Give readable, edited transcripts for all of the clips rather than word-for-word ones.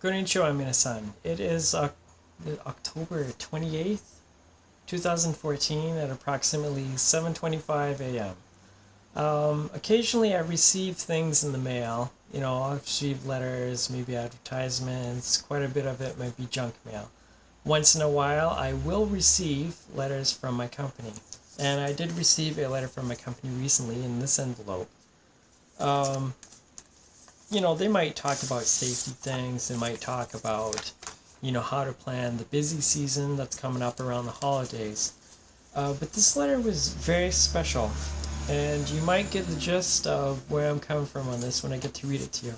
Konnichiwa, minasan. It is October 28th, 2014 at approximately 7:25 a.m. Occasionally I receive things in the mail. I'll receive letters, maybe advertisements. Quite a bit of it might be junk mail. Once in a while, I will receive letters from my company. And I did receive a letter from my company recently in this envelope. Um, they might talk about safety things. They might talk about, how to plan the busy season that's coming up around the holidays. But this letter was very special. And you might get the gist of where I'm coming from on this when I get to read it to you.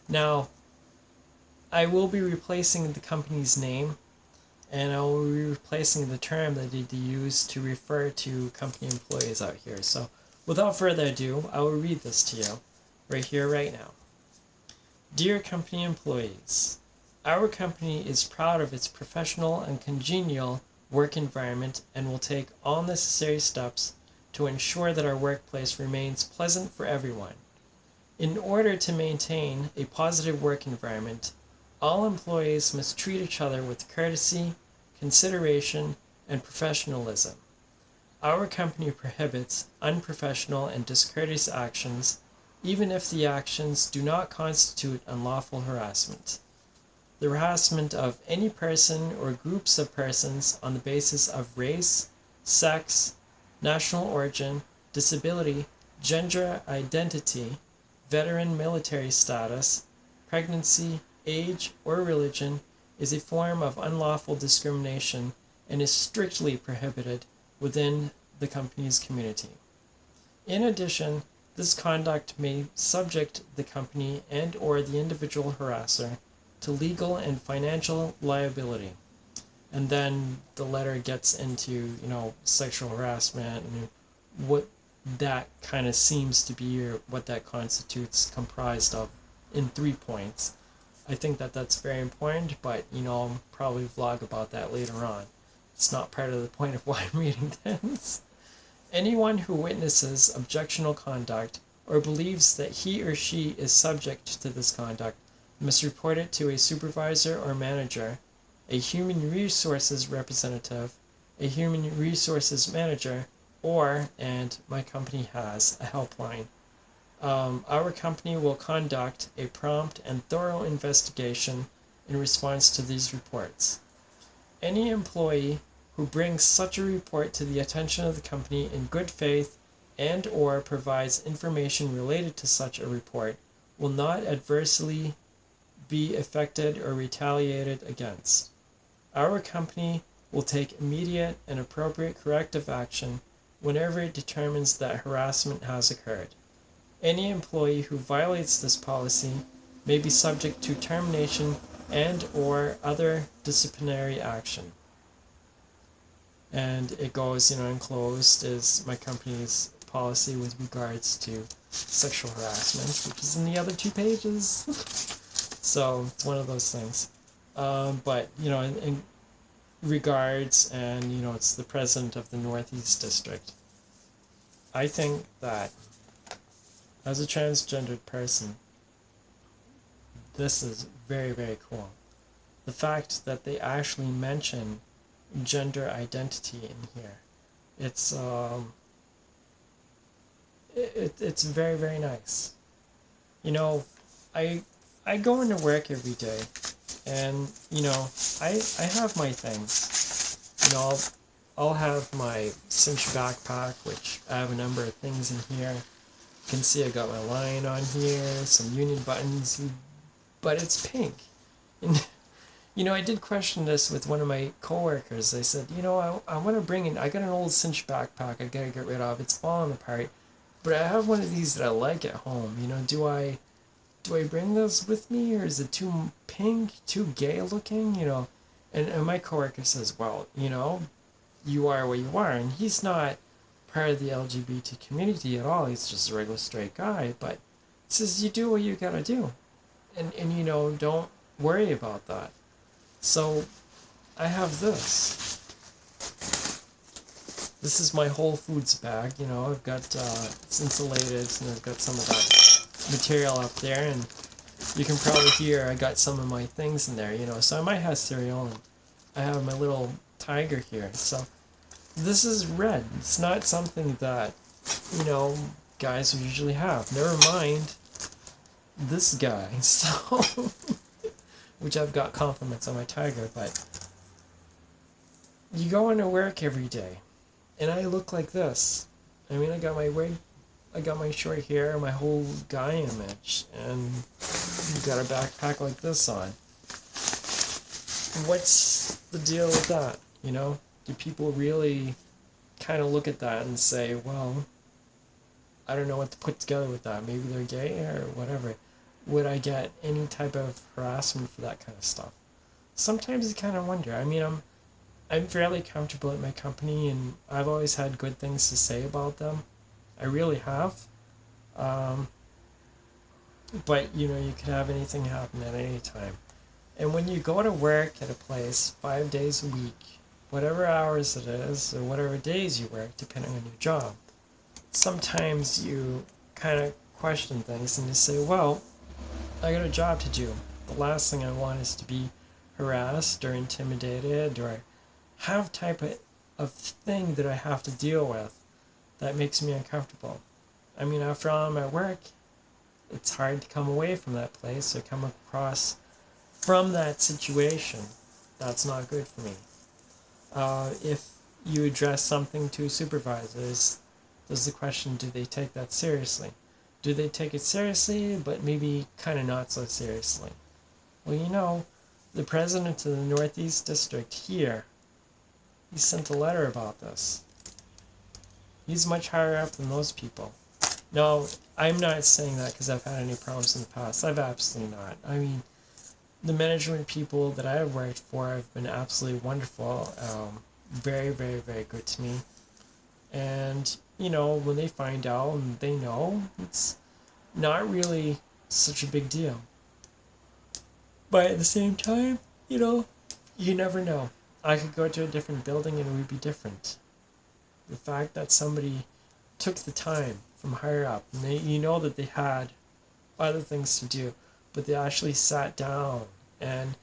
Now, I will be replacing the company's name, and I will be replacing the term that they use to refer to company employees out here. So, without further ado, I will read this to you, right here, right now. Dear company employees, our company is proud of its professional and congenial work environment and will take all necessary steps to ensure that our workplace remains pleasant for everyone. In order to maintain a positive work environment, all employees must treat each other with courtesy, consideration, and professionalism. Our company prohibits unprofessional and discourteous actions, even if the actions do not constitute unlawful harassment. The harassment of any person or groups of persons on the basis of race, sex, national origin, disability, gender identity, veteran military status, pregnancy, age, or religion is a form of unlawful discrimination and is strictly prohibited within the company's community. In addition, this conduct may subject the company and or the individual harasser to legal and financial liability. And then the letter gets into, sexual harassment and what that kind of seems to be, or what that constitutes comprised of in 3 points. I think that that's very important, but, I'll probably vlog about that later on. It's not part of the point of why I'm reading this. Anyone who witnesses objectionable conduct or believes that he or she is subject to this conduct must report it to a supervisor or manager, a human resources representative, a human resources manager, and my company has a helpline. Our company will conduct a prompt and thorough investigation in response to these reports. Any employee who brings such a report to the attention of the company in good faith and or provides information related to such a report will not adversely be affected or retaliated against. Our company will take immediate and appropriate corrective action whenever it determines that harassment has occurred. Any employee who violates this policy may be subject to termination and or other disciplinary action. And it goes, enclosed is my company's policy with regards to sexual harassment, which is in the other 2 pages. So it's one of those things. But, in regards, and, it's the president of the Northeast District. I think that as a transgendered person, this is very, very cool. The fact that they actually mention gender identity in here. It's it's very, very nice. I go into work every day, and I have my things. I'll have my cinch backpack, which I have a number of things in here. You can see I got my lion on here, some Union buttons, but it's pink. And I did question this with one of my coworkers. I said, I want to bring in, I got an old cinch backpack I gotta get rid of. It's falling apart. But I have one of these that I like at home. Do I bring this with me, or is it too pink, too gay looking? And my coworker says, well, you are what you are. And he's not part of the LGBT community at all. He's just a regular straight guy. But he says, you do what you gotta do. And don't worry about that. So I have this. This is my Whole Foods bag. I've got it's insulated, and I've got some of that material up there, and you can probably hear I got some of my things in there, you know. So I might have cereal, and I have my little tiger here. So this is red. It's not something that, you know, guys usually have. Never mind this guy. So, which I've got compliments on my tiger, but you go into work every day, and I look like this. I mean, I got my wig, I got my short hair, my whole guy image, and got a backpack like this on. What's the deal with that? You know, do people really kind of look at that and say, well, I don't know what to put together with that. Maybe they're gay or whatever. Would I get any type of harassment for that kind of stuff? Sometimes you kind of wonder. I mean, I'm fairly comfortable at my company, and I've always had good things to say about them. I really have. But, you know, you can have anything happen at any time. And when you go to work at a place 5 days a week, whatever hours it is, or whatever days you work, depending on your job, sometimes you kind of question things and you say, well, I got a job to do. The last thing I want is to be harassed or intimidated or have type of thing that I have to deal with that makes me uncomfortable. I mean, after all, I'm at work, it's hard to come away from that place or come across from that situation. That's not good for me. If you address something to supervisors, there's the question, do they take that seriously? Do they take it seriously, but maybe kind of not so seriously? Well, you know, the president of the Northeast District here, he sent a letter about this. He's much higher up than those people. No, I'm not saying that because I've had any problems in the past. I've absolutely not. I mean, the management people that I've worked for have been absolutely wonderful. Very, very, very good to me. And, you know, when they find out and they know, it's not really such a big deal. But at the same time, you know, you never know. I could go to a different building and it would be different. The fact that somebody took the time from higher up, and they, you know that they had other things to do, but they actually sat down and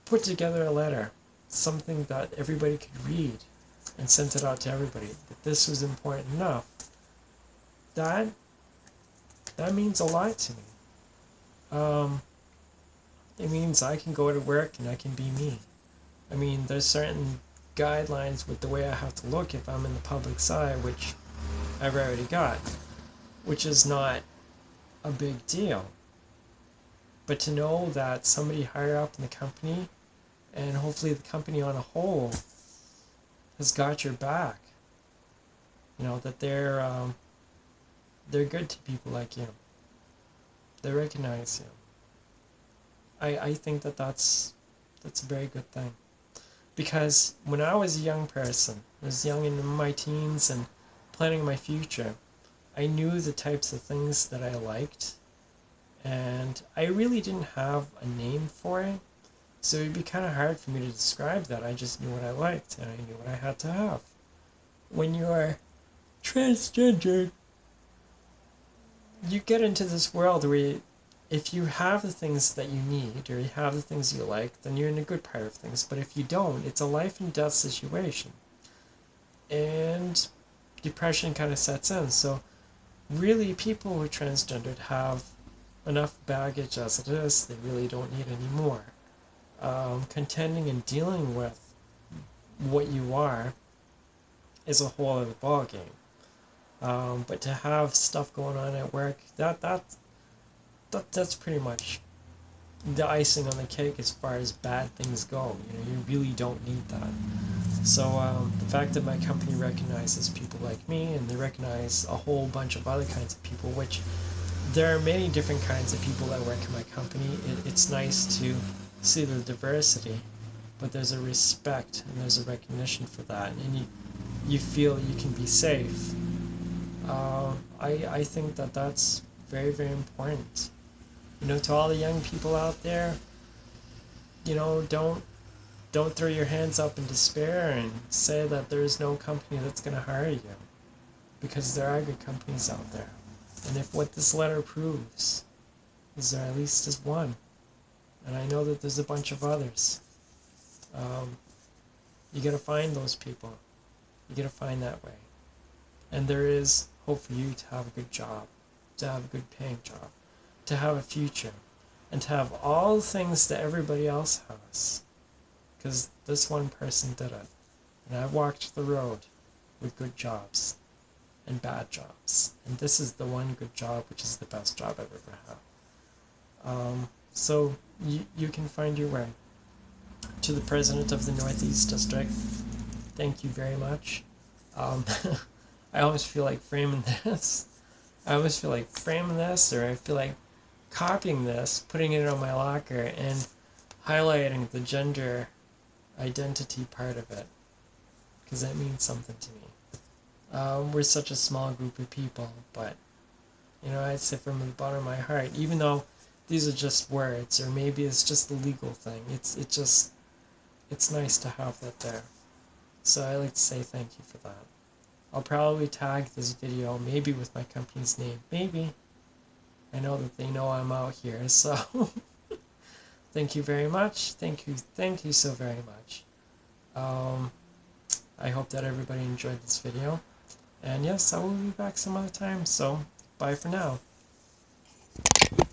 put together a letter, something that everybody could read, and sent it out to everybody, that this was important enough. That means a lot to me. It means I can go to work and I can be me. I mean, there's certain guidelines with the way I have to look if I'm in the public side, which I've already got, which is not a big deal. But to know that somebody higher up in the company, and hopefully the company on a whole, has got your back, you know, that they're good to people like you. They recognize you. I think that's a very good thing. Because when I was a young person, I was young in my teens and planning my future, I knew the types of things that I liked, and I really didn't have a name for it, so it'd be kind of hard for me to describe that. I just knew what I liked, and I knew what I had to have. When you're transgendered, you get into this world where if you have the things that you need, or you have the things you like, then you're in a good part of things. But if you don't, it's a life and death situation. And depression kind of sets in. So really, people who are transgendered have enough baggage as it is. They really don't need any more. Contending and dealing with what you are is a whole other ballgame. But to have stuff going on at work, that's pretty much the icing on the cake as far as bad things go. You know, you really don't need that. So the fact that my company recognizes people like me, and they recognize a whole bunch of other kinds of people, which there are many different kinds of people that work in my company. It's nice to see the diversity, but there's a respect and there's a recognition for that, and you feel you can be safe. I think that that's very, very important. You know, to all the young people out there, you know, don't throw your hands up in despair and say that there is no company that's going to hire you, because there are good companies out there. And if what this letter proves, Is there at least is one? And I know that there's a bunch of others. You gotta find those people. You gotta find that way. And there is hope for you to have a good job, to have a good paying job, to have a future, and to have all the things that everybody else has. Because this one person did it. And I've walked the road with good jobs and bad jobs. And this is the one good job, which is the best job I've ever had. So you can find your way. To the President of the Northeast District, thank you very much. I always feel like framing this. Or I feel like copying this, putting it on my locker, and highlighting the gender identity part of it, because that means something to me. We're such a small group of people, but I'd say from the bottom of my heart, even though these are just words, or maybe it's just a legal thing, it's nice to have that there. So I like to say thank you for that. I'll probably tag this video maybe with my company's name. Maybe. I know that they know I'm out here, so thank you very much. Thank you so very much. I hope that everybody enjoyed this video. And yes, I will be back some other time, so bye for now.